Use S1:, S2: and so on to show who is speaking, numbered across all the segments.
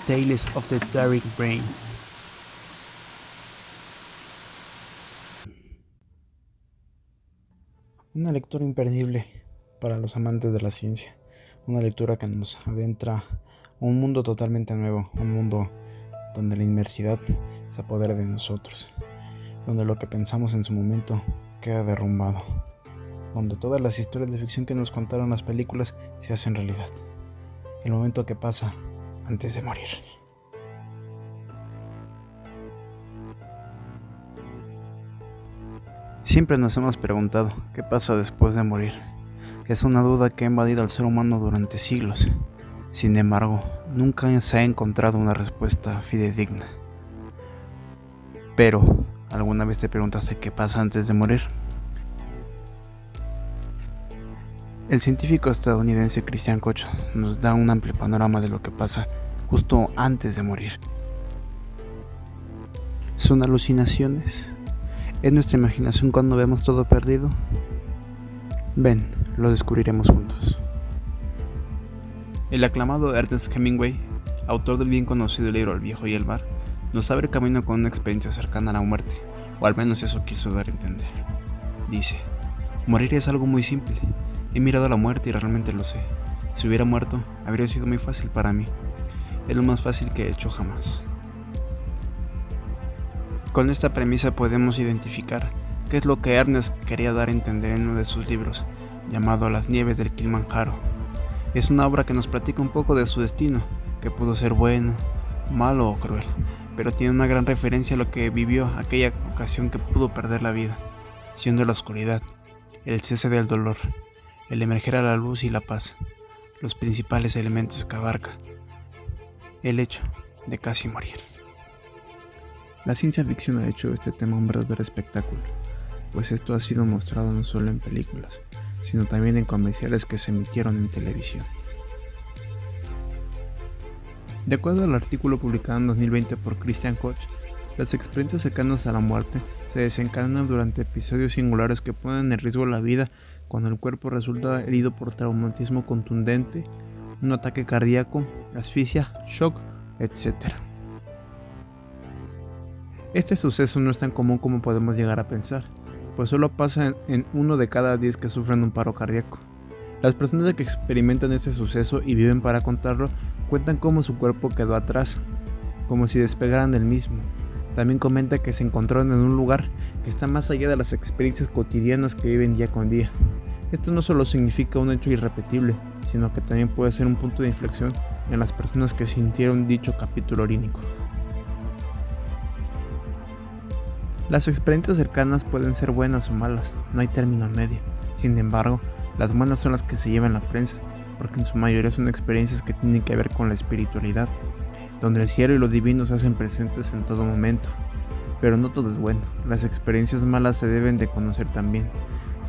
S1: Tales of the Daring Brain.
S2: Una lectura imperdible para los amantes de la ciencia, una lectura que nos adentra a un mundo totalmente nuevo, un mundo donde la inmersidad se apodera de nosotros, donde lo que pensamos en su momento queda derrumbado, donde todas las historias de ficción que nos contaron las películas se hacen realidad. El momento que pasa antes de morir.
S1: Siempre nos hemos preguntado qué pasa después de morir. Es una duda que ha invadido al ser humano durante siglos. Sin embargo, nunca se ha encontrado una respuesta fidedigna. Pero, ¿alguna vez te preguntaste qué pasa antes de morir? El científico estadounidense Christian Koch nos da un amplio panorama de lo que pasa justo antes de morir. ¿Son alucinaciones? ¿Es nuestra imaginación cuando vemos todo perdido? Ven, lo descubriremos juntos. El aclamado Ernest Hemingway, autor del bien conocido libro El viejo y el mar, nos abre camino con una experiencia cercana a la muerte, o al menos eso quiso dar a entender. Dice: morir es algo muy simple. He mirado a la muerte y realmente lo sé. Si hubiera muerto, habría sido muy fácil para mí. Es lo más fácil que he hecho jamás. Con esta premisa podemos identificar qué es lo que Ernest quería dar a entender en uno de sus libros, llamado Las nieves del Kilimanjaro. Es una obra que nos platica un poco de su destino, que pudo ser bueno, malo o cruel, pero tiene una gran referencia a lo que vivió aquella ocasión que pudo perder la vida, siendo la oscuridad, el cese del dolor, el emerger a la luz y la paz, los principales elementos que abarca el hecho de casi morir. La ciencia ficción ha hecho este tema un verdadero espectáculo, pues esto ha sido mostrado no solo en películas, sino también en comerciales que se emitieron en televisión. De acuerdo al artículo publicado en 2020 por Christian Koch, las experiencias cercanas a la muerte se desencadenan durante episodios singulares que ponen en riesgo la vida cuando el cuerpo resulta herido por traumatismo contundente, un ataque cardíaco, asfixia, shock, etc. Este suceso no es tan común como podemos llegar a pensar, pues solo pasa en 1 de cada 10 que sufren un paro cardíaco. Las personas que experimentan este suceso y viven para contarlo cuentan cómo su cuerpo quedó atrás, como si despegaran del mismo. También comenta que se encontraron en un lugar que está más allá de las experiencias cotidianas que viven día con día. Esto no solo significa un hecho irrepetible, sino que también puede ser un punto de inflexión en las personas que sintieron dicho capítulo onírico. Las experiencias cercanas pueden ser buenas o malas, no hay término medio. Sin embargo, las buenas son las que se llevan la prensa, porque en su mayoría son experiencias que tienen que ver con la espiritualidad, donde el cielo y lo divino se hacen presentes en todo momento. Pero no todo es bueno, las experiencias malas se deben de conocer también.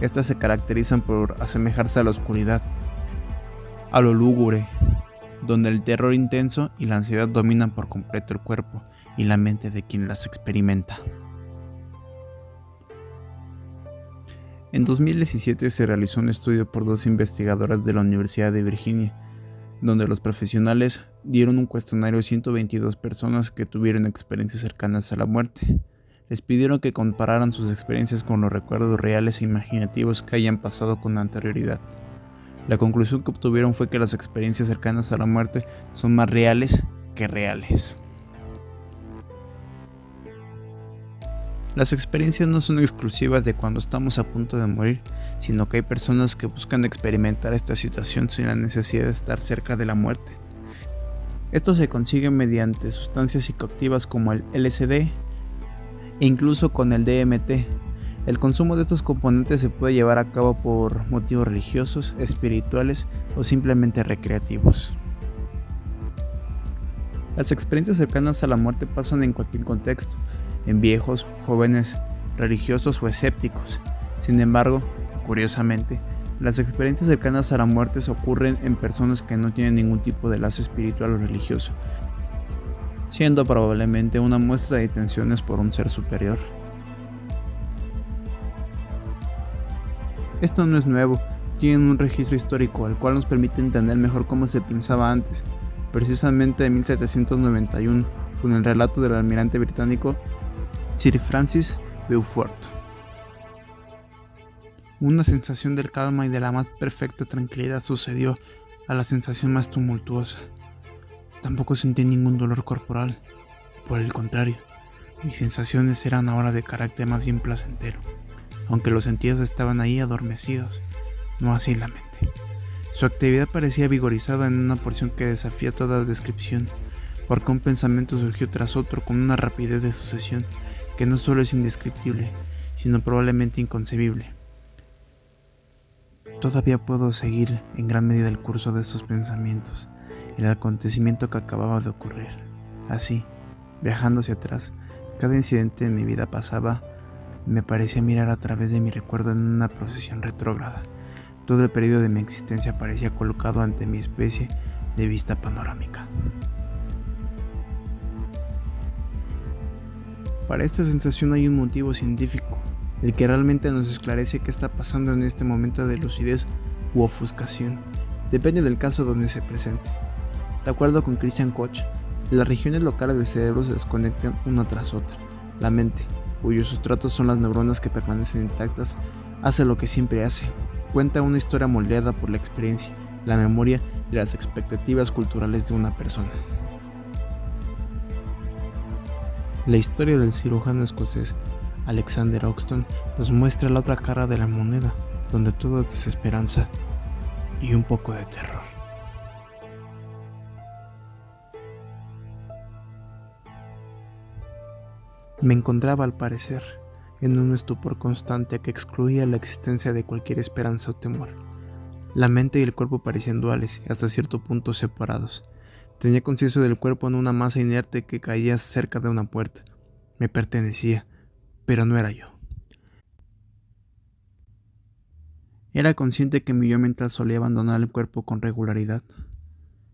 S1: Estas se caracterizan por asemejarse a la oscuridad, a lo lúgubre, donde el terror intenso y la ansiedad dominan por completo el cuerpo y la mente de quien las experimenta. En 2017 se realizó un estudio por 2 investigadoras de la Universidad de Virginia, donde los profesionales dieron un cuestionario a 122 personas que tuvieron experiencias cercanas a la muerte. Les pidieron que compararan sus experiencias con los recuerdos reales e imaginativos que hayan pasado con anterioridad. La conclusión que obtuvieron fue que las experiencias cercanas a la muerte son más reales que reales. Las experiencias no son exclusivas de cuando estamos a punto de morir, sino que hay personas que buscan experimentar esta situación sin la necesidad de estar cerca de la muerte. Esto se consigue mediante sustancias psicoactivas como el LSD e incluso con el DMT. El consumo de estos componentes se puede llevar a cabo por motivos religiosos, espirituales o simplemente recreativos. Las experiencias cercanas a la muerte pasan en cualquier contexto, en viejos, jóvenes, religiosos o escépticos. Sin embargo, curiosamente, las experiencias cercanas a la muerte ocurren en personas que no tienen ningún tipo de lazo espiritual o religioso, siendo probablemente una muestra de intenciones por un ser superior. Esto no es nuevo, tienen un registro histórico al cual nos permite entender mejor cómo se pensaba antes. precisamente en 1791, con el relato del almirante británico Sir Francis Beaufort. Una sensación de calma y de la más perfecta tranquilidad sucedió a la sensación más tumultuosa. Tampoco sentí ningún dolor corporal. Por el contrario, mis sensaciones eran ahora de carácter más bien placentero, aunque los sentidos estaban ahí adormecidos, no así la mente. Su actividad parecía vigorizada en una porción que desafía toda descripción, porque un pensamiento surgió tras otro con una rapidez de sucesión que no solo es indescriptible, sino probablemente inconcebible. Todavía puedo seguir en gran medida el curso de esos pensamientos, el acontecimiento que acababa de ocurrir. Así, viajando hacia atrás, cada incidente en mi vida pasaba, me parecía mirar a través de mi recuerdo en una procesión retrógrada. Todo el periodo de mi existencia parecía colocado ante mi especie de vista panorámica. Para esta sensación hay un motivo científico, el que realmente nos esclarece qué está pasando en este momento de lucidez u ofuscación. Depende del caso donde se presente. De acuerdo con Christian Koch, las regiones locales del cerebro se desconectan una tras otra. La mente, cuyos sustratos son las neuronas que permanecen intactas, hace lo que siempre hace. Cuenta una historia moldeada por la experiencia, la memoria y las expectativas culturales de una persona. La historia del cirujano escocés Alexander Hoxton nos muestra la otra cara de la moneda, donde todo es desesperanza y un poco de terror. Me encontraba, al parecer, en un estupor constante que excluía la existencia de cualquier esperanza o temor. La mente y el cuerpo parecían duales y hasta cierto punto separados. Tenía conciencia del cuerpo en una masa inerte que caía cerca de una puerta. Me pertenecía, pero no era yo. Era consciente que mi yo mental solía abandonar el cuerpo con regularidad.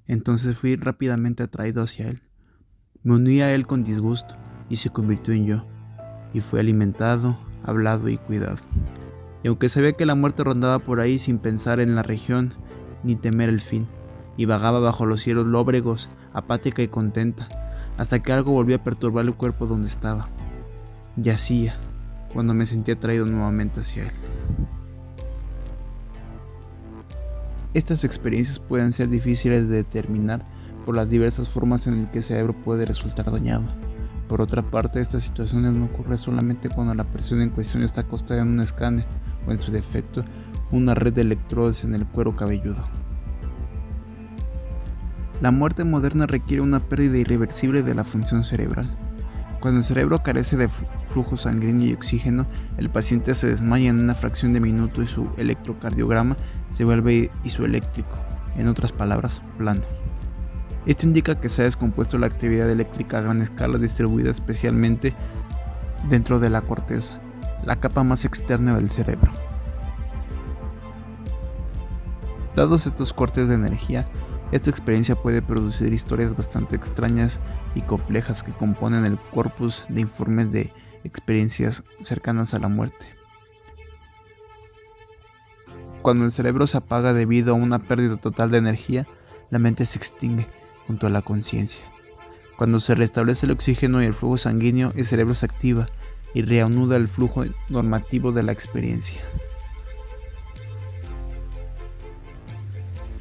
S1: Entonces fui rápidamente atraído hacia él. Me uní a él con disgusto y se convirtió en yo. Y fue alimentado, hablado y cuidado. Y aunque sabía que la muerte rondaba por ahí sin pensar en la región ni temer el fin, y vagaba bajo los cielos lóbregos, apática y contenta, hasta que algo volvió a perturbar el cuerpo donde estaba. Yacía, cuando me sentí atraído nuevamente hacia él. Estas experiencias pueden ser difíciles de determinar por las diversas formas en las que el cerebro puede resultar dañado. Por otra parte, estas situaciones no ocurren solamente cuando la persona en cuestión está acostada en un escáner o, en su defecto, una red de electrodos en el cuero cabelludo. La muerte moderna requiere una pérdida irreversible de la función cerebral. Cuando el cerebro carece de flujo sanguíneo y oxígeno, el paciente se desmaya en una fracción de minuto y su electrocardiograma se vuelve isoeléctrico, en otras palabras, plano. Esto indica que se ha descompuesto la actividad eléctrica a gran escala distribuida especialmente dentro de la corteza, la capa más externa del cerebro. Dados estos cortes de energía, esta experiencia puede producir historias bastante extrañas y complejas que componen el corpus de informes de experiencias cercanas a la muerte. Cuando el cerebro se apaga debido a una pérdida total de energía, la mente se extingue junto a la conciencia. Cuando se restablece el oxígeno y el flujo sanguíneo, el cerebro se activa y reanuda el flujo normativo de la experiencia.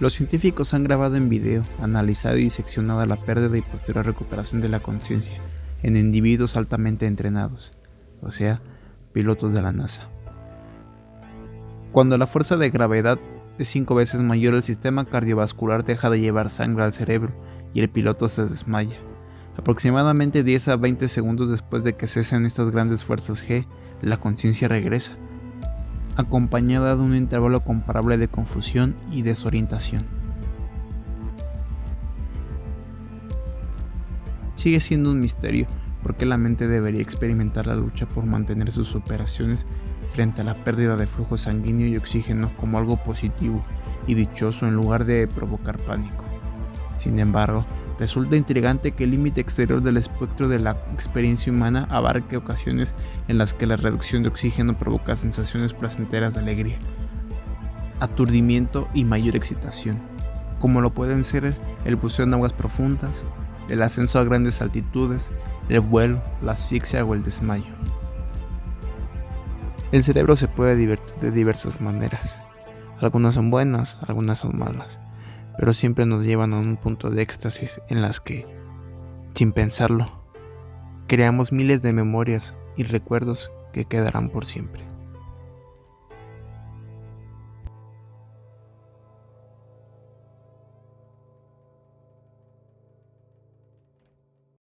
S1: Los científicos han grabado en video, analizado y diseccionado la pérdida y posterior recuperación de la conciencia en individuos altamente entrenados, o sea, pilotos de la NASA. Cuando la fuerza de gravedad es 5 veces mayor, el sistema cardiovascular deja de llevar sangre al cerebro y el piloto se desmaya. Aproximadamente 10 a 20 segundos después de que cesen estas grandes fuerzas G, la conciencia regresa, acompañada de un intervalo comparable de confusión y desorientación. Sigue siendo un misterio por qué la mente debería experimentar la lucha por mantener sus operaciones frente a la pérdida de flujo sanguíneo y oxígeno como algo positivo y dichoso en lugar de provocar pánico. Sin embargo, resulta intrigante que el límite exterior del espectro de la experiencia humana abarque ocasiones en las que la reducción de oxígeno provoca sensaciones placenteras de alegría, aturdimiento y mayor excitación, como lo pueden ser el buceo en aguas profundas, el ascenso a grandes altitudes, el vuelo, la asfixia o el desmayo. El cerebro se puede divertir de diversas maneras. Algunas son buenas, algunas son malas, pero siempre nos llevan a un punto de éxtasis en las que, sin pensarlo, creamos miles de memorias y recuerdos que quedarán por siempre.